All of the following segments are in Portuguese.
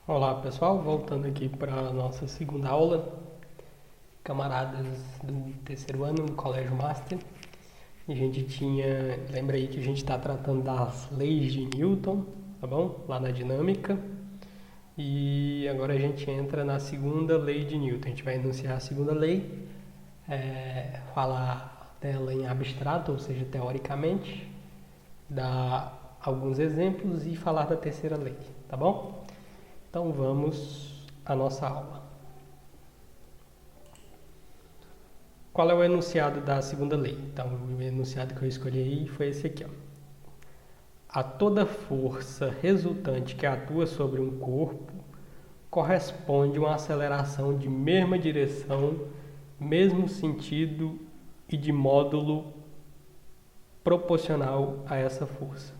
Olá pessoal, voltando aqui para a nossa segunda aula, camaradas do terceiro ano do Colégio Master. A gente lembra aí que a gente está tratando das leis de Newton, tá bom? Lá na dinâmica. E agora a gente entra na segunda lei de Newton. A gente vai enunciar a segunda lei, falar dela em abstrato, ou seja, teoricamente, dar alguns exemplos e falar da terceira lei, tá bom? Então vamos à nossa aula. Qual é o enunciado da segunda lei? Então, o enunciado que eu escolhi aí foi esse aqui, ó. A toda força resultante que atua sobre um corpo corresponde uma aceleração de mesma direção, mesmo sentido e de módulo proporcional a essa força.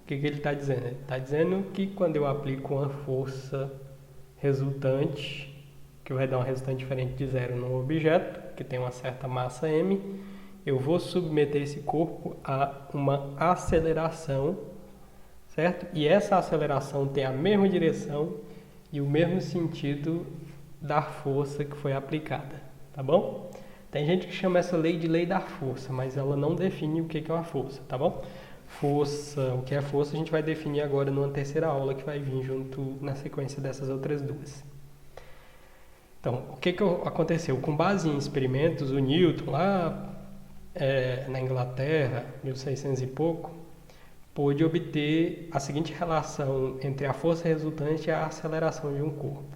O que ele está dizendo? Ele está dizendo que quando eu aplico uma força resultante, que vai dar uma resultante diferente de zero num objeto, que tem uma certa massa m, eu vou submeter esse corpo a uma aceleração, certo? E essa aceleração tem a mesma direção e o mesmo sentido da força que foi aplicada, tá bom? Tem gente que chama essa lei de lei da força, mas ela não define o que é uma força, tá bom? Força, o que é força a gente vai definir agora numa terceira aula que vai vir junto na sequência dessas outras duas. Então, o que aconteceu? Com base em experimentos, o Newton lá na Inglaterra, 1600 e pouco, pôde obter a seguinte relação entre a força resultante e a aceleração de um corpo.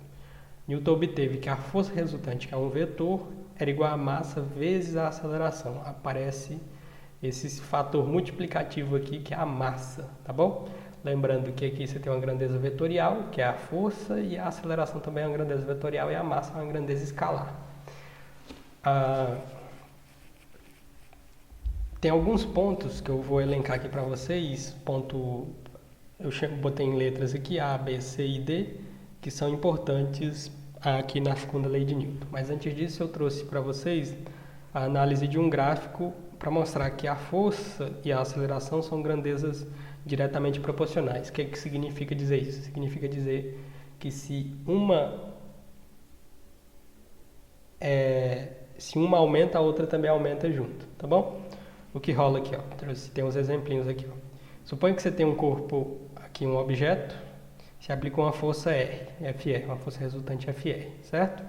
Newton obteve que a força resultante, que é um vetor, era igual a massa vezes a aceleração. Aparece esse fator multiplicativo aqui, que é a massa, tá bom? Lembrando que aqui você tem uma grandeza vetorial, que é a força, e a aceleração também é uma grandeza vetorial, e a massa é uma grandeza escalar. Tem alguns pontos que eu vou elencar aqui para vocês, botei em letras aqui, A, B, C e D, que são importantes aqui na segunda lei de Newton. Mas antes disso eu trouxe para vocês a análise de um gráfico para mostrar que a força e a aceleração são grandezas diretamente proporcionais. O que significa dizer isso? Significa dizer que se uma aumenta, a outra também aumenta junto, tá bom? O que rola aqui, ó, tem uns exemplinhos aqui, ó. Suponha que você tem um corpo aqui, um objeto, se aplica uma força FR, uma força resultante FR, certo?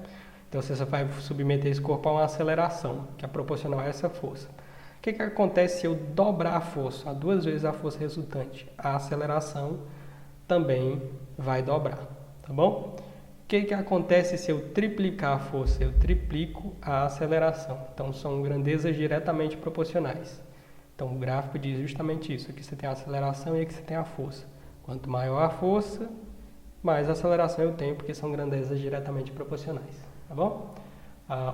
Então você só vai submeter esse corpo a uma aceleração, que é proporcional a essa força. O que acontece se eu dobrar a força, a 2 vezes a força resultante? A aceleração também vai dobrar, tá bom? O que acontece se eu triplicar a força? Eu triplico a aceleração. Então são grandezas diretamente proporcionais. Então o gráfico diz justamente isso. Aqui você tem a aceleração e aqui você tem a força. Quanto maior a força, mais aceleração eu tenho, porque são grandezas diretamente proporcionais, tá bom?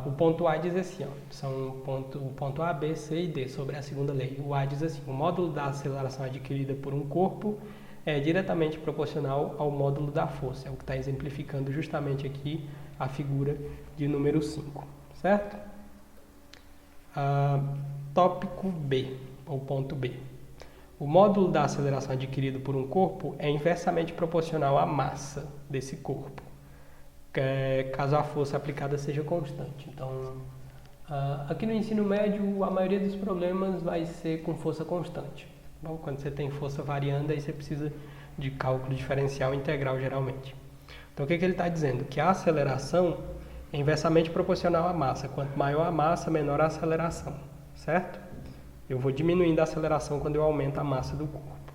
O ponto A diz assim, ó, o ponto A, B, C e D sobre a segunda lei. O A diz assim: o módulo da aceleração adquirida por um corpo é diretamente proporcional ao módulo da força. É o que está exemplificando justamente aqui a figura de número 5, certo? Tópico B, ou ponto B. O módulo da aceleração adquirido por um corpo é inversamente proporcional à massa desse corpo, caso a força aplicada seja constante. Então, aqui no ensino médio, a maioria dos problemas vai ser com força constante. Bom, quando você tem força variando, aí você precisa de cálculo diferencial integral, geralmente. Então, o que ele está dizendo? Que a aceleração é inversamente proporcional à massa. Quanto maior a massa, menor a aceleração, certo? Eu vou diminuindo a aceleração quando eu aumento a massa do corpo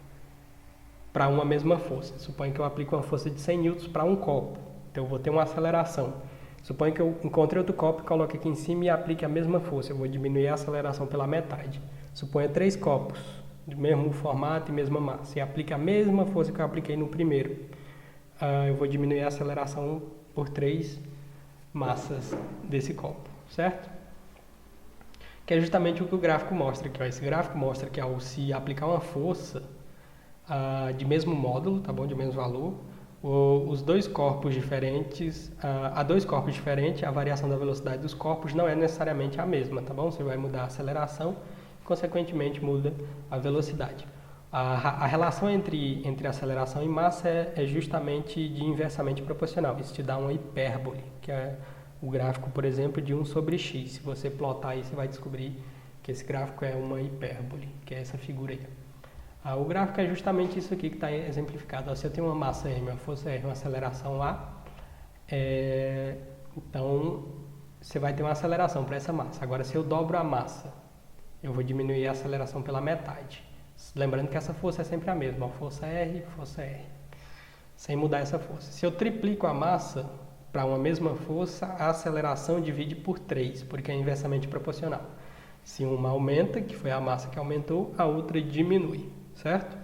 para uma mesma força. Suponha que eu aplico uma força de 100 newtons para um copo. Então, eu vou ter uma aceleração. Suponha que eu encontre outro copo e coloque aqui em cima e aplique a mesma força. Eu vou diminuir a aceleração pela metade. Suponha 3 copos, do mesmo formato e mesma massa, e aplique a mesma força que eu apliquei no primeiro. Eu vou diminuir a aceleração por 3 massas desse copo, certo? Que é justamente o que o gráfico mostra aqui. Ó. Esse gráfico mostra que ao se aplicar uma força de mesmo módulo, tá bom? De mesmo valor, os dois corpos diferentes, a dois corpos diferentes, a variação da velocidade dos corpos não é necessariamente a mesma, tá bom? Você vai mudar a aceleração e, consequentemente, muda a velocidade. A relação entre aceleração e massa é justamente de inversamente proporcional. Isso te dá uma hipérbole, que é o gráfico, por exemplo, de 1 sobre x. Se você plotar aí, você vai descobrir que esse gráfico é uma hipérbole, que é essa figura aí. O gráfico é justamente isso aqui que está exemplificado. Se eu tenho uma massa m, uma força r, uma aceleração a, então você vai ter uma aceleração para essa massa. Agora, se eu dobro a massa, eu vou diminuir a aceleração pela metade. Lembrando que essa força é sempre a mesma, força R, sem mudar essa força. Se eu triplico a massa para uma mesma força, a aceleração divide por 3, porque é inversamente proporcional. Se uma aumenta, que foi a massa que aumentou, a outra diminui, certo?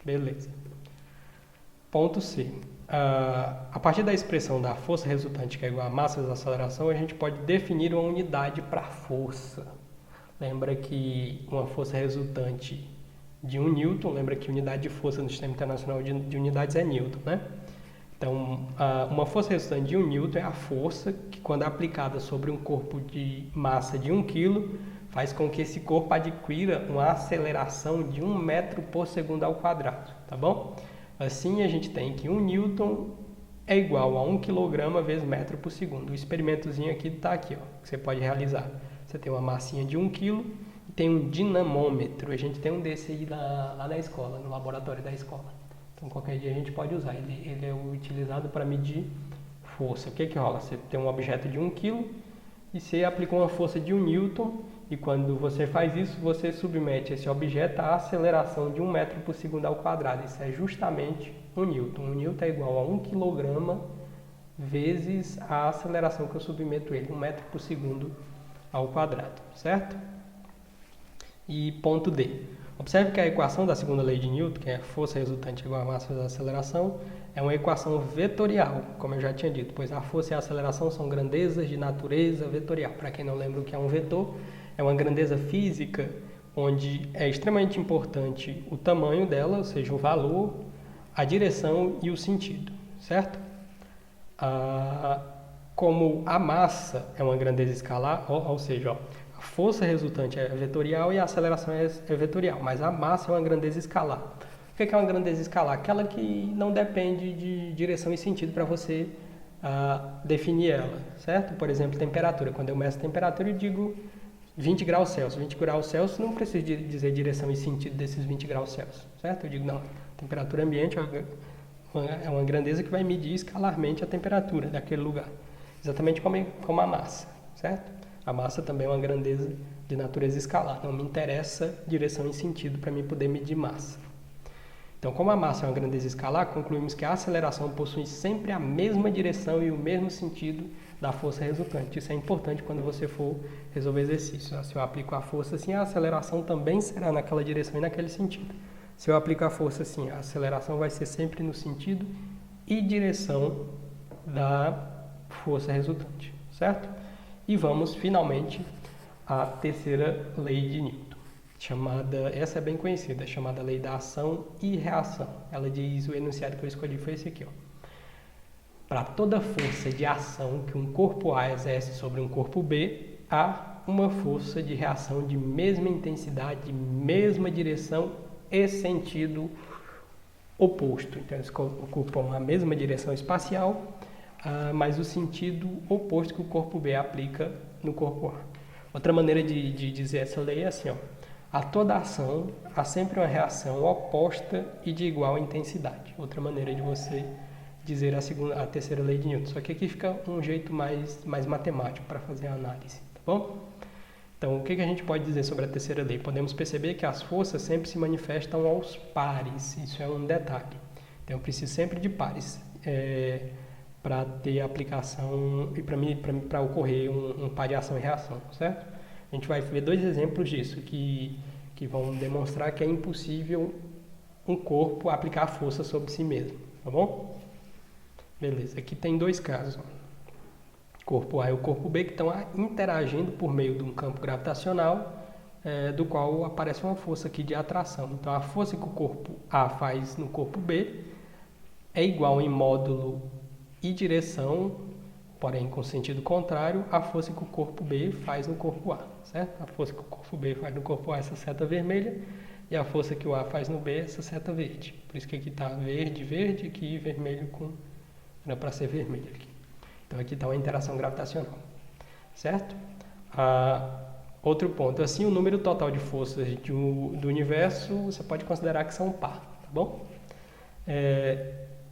Beleza. Ponto C. A partir da expressão da força resultante, que é igual a massa vezes a aceleração, a gente pode definir uma unidade para força. Lembra que uma força resultante de 1 newton, lembra que unidade de força no Sistema Internacional de Unidades é newton, né? Então, uma força resultante de 1 newton é a força que, quando aplicada sobre um corpo de massa de 1 kg, faz com que esse corpo adquira uma aceleração de 1 metro por segundo ao quadrado, tá bom? Assim, a gente tem que 1 newton é igual a 1 kg vezes metro por segundo. O experimentozinho aqui está aqui, ó, que você pode realizar. Você tem uma massinha de 1 kg e tem um dinamômetro. A gente tem um desse aí lá na escola, no laboratório da escola. Então, qualquer dia a gente pode usar. Ele é utilizado para medir força. O que rola? Você tem um objeto de 1 kg e você aplica uma força de 1 newton. E quando você faz isso, você submete esse objeto à aceleração de 1 metro por segundo ao quadrado. Isso é justamente 1 newton. 1 newton é igual a 1 kg vezes a aceleração que eu submeto ele, 1 metro por segundo ao quadrado, certo? E ponto D. Observe que a equação da segunda lei de Newton, que é força resultante igual a massa vezes a aceleração, é uma equação vetorial, como eu já tinha dito, pois a força e a aceleração são grandezas de natureza vetorial. Para quem não lembra o que é um vetor, é uma grandeza física onde é extremamente importante o tamanho dela, ou seja, o valor, a direção e o sentido, certo? Como a massa é uma grandeza escalar, ou seja, a força resultante é vetorial e a aceleração é vetorial, mas a massa é uma grandeza escalar. O que é uma grandeza escalar? Aquela que não depende de direção e sentido para você definir ela, certo? Por exemplo, temperatura. Quando eu meço a temperatura, eu digo 20 graus Celsius. 20 graus Celsius não precisa dizer direção e sentido desses 20 graus Celsius, certo? Eu digo, não, temperatura ambiente é uma grandeza que vai medir escalarmente a temperatura daquele lugar. Exatamente como a massa, certo? A massa também é uma grandeza de natureza escalar. Não me interessa direção e sentido para mim poder medir massa. Então, como a massa é uma grandeza escalar, concluímos que a aceleração possui sempre a mesma direção e o mesmo sentido da força resultante. Isso é importante quando você for resolver exercício. Se eu aplico a força assim, a aceleração também será naquela direção e naquele sentido. Se eu aplico a força assim, a aceleração vai ser sempre no sentido e direção da força resultante, certo? E vamos finalmente à terceira lei de Newton, essa é bem conhecida, chamada lei da ação e reação. Ela diz, o enunciado que eu escolhi foi esse aqui, ó. Para toda força de ação que um corpo A exerce sobre um corpo B, há uma força de reação de mesma intensidade, mesma direção e sentido oposto. Então, eles ocupam a mesma direção espacial, mas o sentido oposto que o corpo B aplica no corpo A. Outra maneira de dizer essa lei é assim, ó. A toda ação há sempre uma reação oposta e de igual intensidade. Outra maneira de você dizer a terceira lei de Newton. Só que aqui fica um jeito mais matemático para fazer a análise, tá bom? Então, o que a gente pode dizer sobre a terceira lei? Podemos perceber que as forças sempre se manifestam aos pares. Isso é um detalhe. Então, eu preciso sempre de pares para ter aplicação e para ocorrer um par de ação e reação, certo? A gente vai ver 2 exemplos disso que vão demonstrar que é impossível um corpo aplicar força sobre si mesmo, tá bom? Beleza, aqui tem 2 casos, ó. Corpo A e o corpo B que estão interagindo por meio de um campo gravitacional, do qual aparece uma força aqui de atração. Então, a força que o corpo A faz no corpo B é igual em módulo e direção, porém com sentido contrário, à força que o corpo B faz no corpo A, certo? A força que o corpo B faz no corpo A, essa seta vermelha, e a força que o A faz no B é essa seta verde. Por isso que aqui está verde, verde, aqui vermelho com... Era para ser vermelho aqui. Então aqui está uma interação gravitacional, certo? Outro ponto, assim, o número total de forças do universo você pode considerar que são par, tá bom?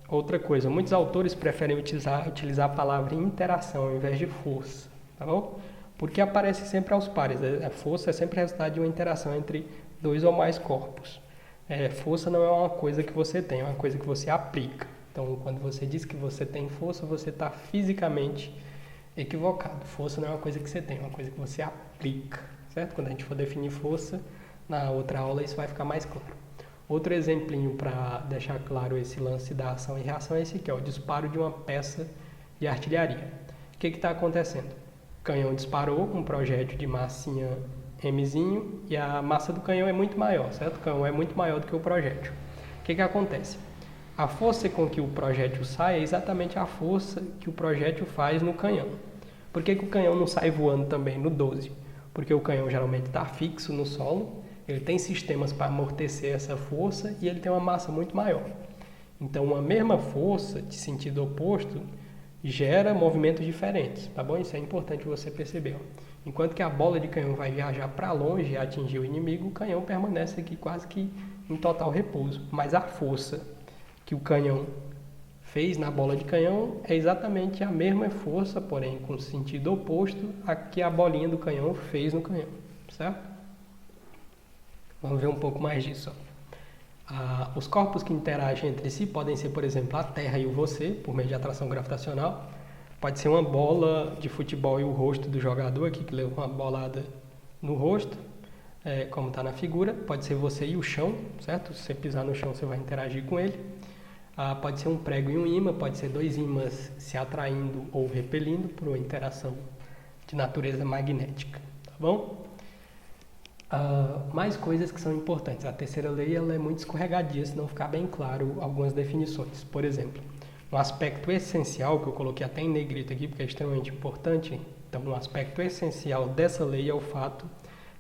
Outra coisa, muitos autores preferem utilizar a palavra interação ao invés de força, tá bom? Porque aparece sempre aos pares. A força é sempre resultado de uma interação entre dois ou mais corpos. Força não é uma coisa que você tem, é uma coisa que você aplica. Então, quando você diz que você tem força, você está fisicamente equivocado. Força não é uma coisa que você tem, é uma coisa que você aplica, certo? Quando a gente for definir força, na outra aula isso vai ficar mais claro. Outro exemplinho para deixar claro esse lance da ação e reação é esse aqui, o disparo de uma peça de artilharia. O que está acontecendo? O canhão disparou com um projétil de massinha Mzinho e a massa do canhão é muito maior, certo? O canhão é muito maior do que o projétil. O que acontece? A força com que o projétil sai é exatamente a força que o projétil faz no canhão. Por que o canhão não sai voando também no 12? Porque o canhão geralmente está fixo no solo, ele tem sistemas para amortecer essa força e ele tem uma massa muito maior. Então, uma mesma força de sentido oposto gera movimentos diferentes, tá bom? Isso é importante você perceber. Enquanto que a bola de canhão vai viajar para longe e atingir o inimigo, o canhão permanece aqui quase que em total repouso. Mas a força que o canhão fez na bola de canhão é exatamente a mesma força, porém com sentido oposto a que a bolinha do canhão fez no canhão, certo? Vamos ver um pouco mais disso. Os corpos que interagem entre si podem ser, por exemplo, a Terra e o você, por meio de atração gravitacional. Pode ser uma bola de futebol e o rosto do jogador aqui, que leva uma bolada no rosto, como está na figura. Pode ser você e o chão, certo? Se você pisar no chão, você vai interagir com ele. Pode ser um prego e um ímã, pode ser dois ímãs se atraindo ou repelindo por uma interação de natureza magnética, tá bom? Mais coisas que são importantes. A terceira lei ela é muito escorregadia, se não ficar bem claro algumas definições. Por exemplo, um aspecto essencial, que eu coloquei até em negrito aqui, porque é extremamente importante. Então, um aspecto essencial dessa lei é o fato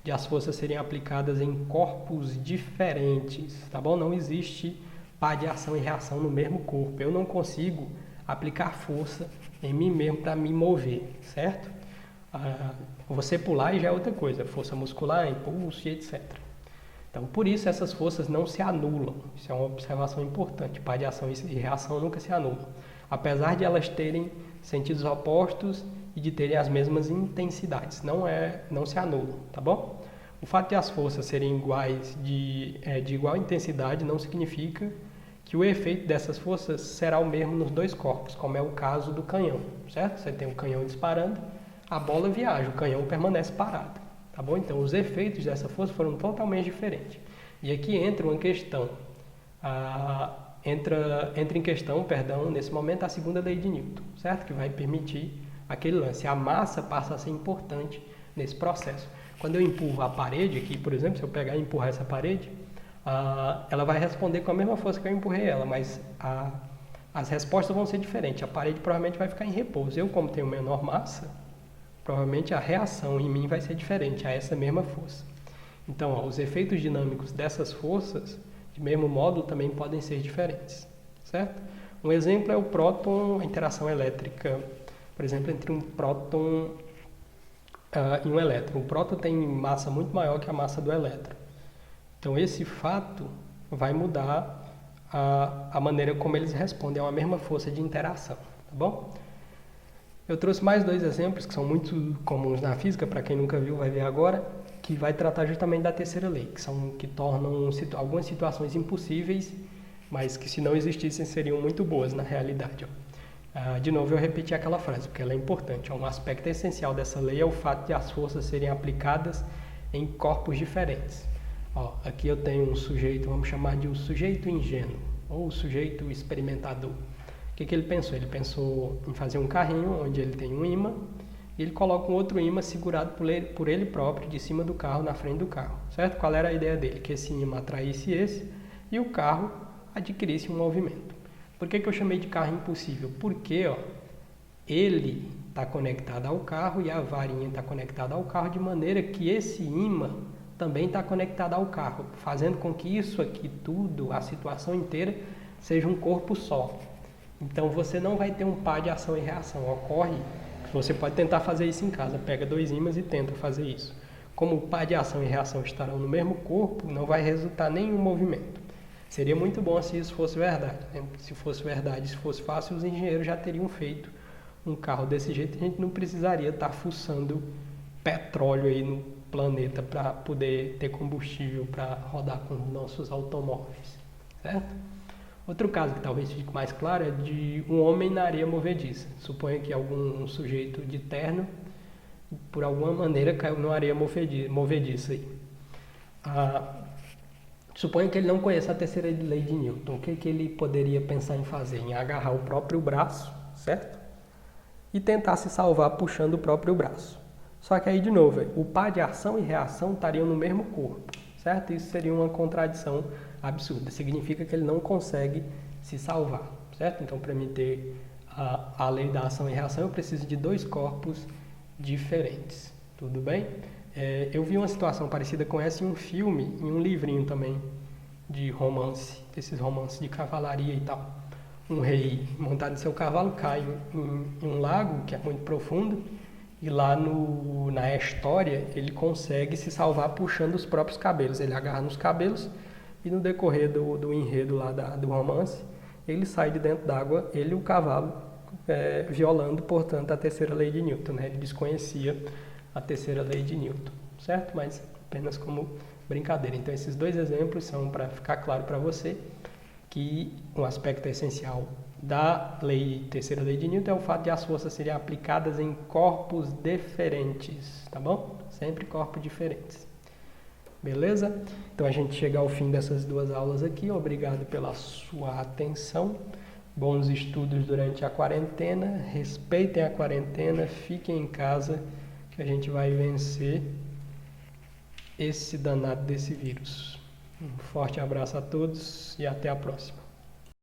de as forças serem aplicadas em corpos diferentes, tá bom? Não existe par de ação e reação no mesmo corpo. Eu não consigo aplicar força em mim mesmo para me mover, certo? Você pular já é outra coisa, força muscular, impulso e etc. Então, por isso, essas forças não se anulam. Isso é uma observação importante. Par de ação e reação nunca se anulam. Apesar de elas terem sentidos opostos e de terem as mesmas intensidades. Não se anulam, tá bom? O fato de as forças serem iguais, de igual intensidade, não significa que o efeito dessas forças será o mesmo nos dois corpos, como é o caso do canhão, certo? Você tem o canhão disparando, a bola viaja, o canhão permanece parado, tá bom? Então, os efeitos dessa força foram totalmente diferentes. E aqui entra uma questão, entra em questão, nesse momento, a segunda lei de Newton, certo? Que vai permitir aquele lance. A massa passa a ser importante nesse processo. Quando eu empurro a parede aqui, por exemplo, se eu pegar e empurrar essa parede, ela vai responder com a mesma força que eu empurrei ela, mas as respostas vão ser diferentes. A parede provavelmente vai ficar em repouso. Eu, como tenho menor massa, provavelmente a reação em mim vai ser diferente a essa mesma força. Então, os efeitos dinâmicos dessas forças, de mesmo modo, também podem ser diferentes, certo? Um exemplo é o próton, a interação elétrica, por exemplo, entre um próton e um elétron. O próton tem massa muito maior que a massa do elétron. Então, esse fato vai mudar a maneira como eles respondem a uma mesma força de interação, tá bom? Eu trouxe mais dois exemplos que são muito comuns na física, para quem nunca viu vai ver agora, que vai tratar justamente da terceira lei, que tornam algumas situações impossíveis, mas que se não existissem seriam muito boas na realidade. De novo, eu repeti aquela frase, porque ela é importante. Um aspecto essencial dessa lei é o fato de as forças serem aplicadas em corpos diferentes. Aqui eu tenho um sujeito, vamos chamar de um sujeito ingênuo, ou o sujeito experimentador. O que ele pensou? Ele pensou em fazer um carrinho onde ele tem um ímã e ele coloca um outro ímã segurado por ele próprio de cima do carro, na frente do carro, certo? Qual era a ideia dele? Que esse ímã atraísse esse e o carro adquirisse um movimento. Por que eu chamei de carro impossível? Porque ele está conectado ao carro e a varinha está conectada ao carro de maneira que esse ímã também está conectada ao carro, fazendo com que isso aqui tudo, a situação inteira, seja um corpo só. Então você não vai ter um par de ação e reação. Ocorre que você pode tentar fazer isso em casa, pega 2 ímãs e tenta fazer isso. Como o par de ação e reação estarão no mesmo corpo, não vai resultar nenhum movimento. Seria muito bom se isso fosse verdade, né? Se fosse verdade, se fosse fácil, os engenheiros já teriam feito um carro desse jeito, a gente não precisaria estar fuçando petróleo aí no planeta para poder ter combustível para rodar com os nossos automóveis, certo? Outro caso que talvez fique mais claro é de um homem na areia movediça. Suponha que algum sujeito de terno, por alguma maneira, caiu numa areia movediça aí. Suponha que ele não conheça a terceira lei de Newton. O que ele poderia pensar em fazer? Em agarrar o próprio braço, certo? E tentar se salvar puxando o próprio braço. Só que aí, de novo, o par de ação e reação estariam no mesmo corpo, certo? Isso seria uma contradição absurda. Significa que ele não consegue se salvar, certo? Então, para mim ter a lei da ação e reação, eu preciso de 2 corpos diferentes. Tudo bem? Eu vi uma situação parecida com essa em um filme, em um livrinho também de romance, desses romances de cavalaria e tal. Um rei montado em seu cavalo cai em um lago que é muito profundo e lá na história ele consegue se salvar puxando os próprios cabelos. Ele agarra nos cabelos e no decorrer do enredo lá do romance, ele sai de dentro d'água, ele e o cavalo, violando, portanto, a terceira lei de Newton, né? Ele desconhecia a terceira lei de Newton, certo? Mas apenas como brincadeira. Então, esses 2 exemplos são para ficar claro para você que um aspecto essencial da terceira lei de Newton é o fato de as forças serem aplicadas em corpos diferentes, tá bom? Sempre corpos diferentes. Beleza? Então a gente chega ao fim dessas 2 aulas aqui. Obrigado pela sua atenção. Bons estudos durante a quarentena. Respeitem a quarentena, fiquem em casa, que a gente vai vencer esse danado desse vírus. Um forte abraço a todos e até a próxima.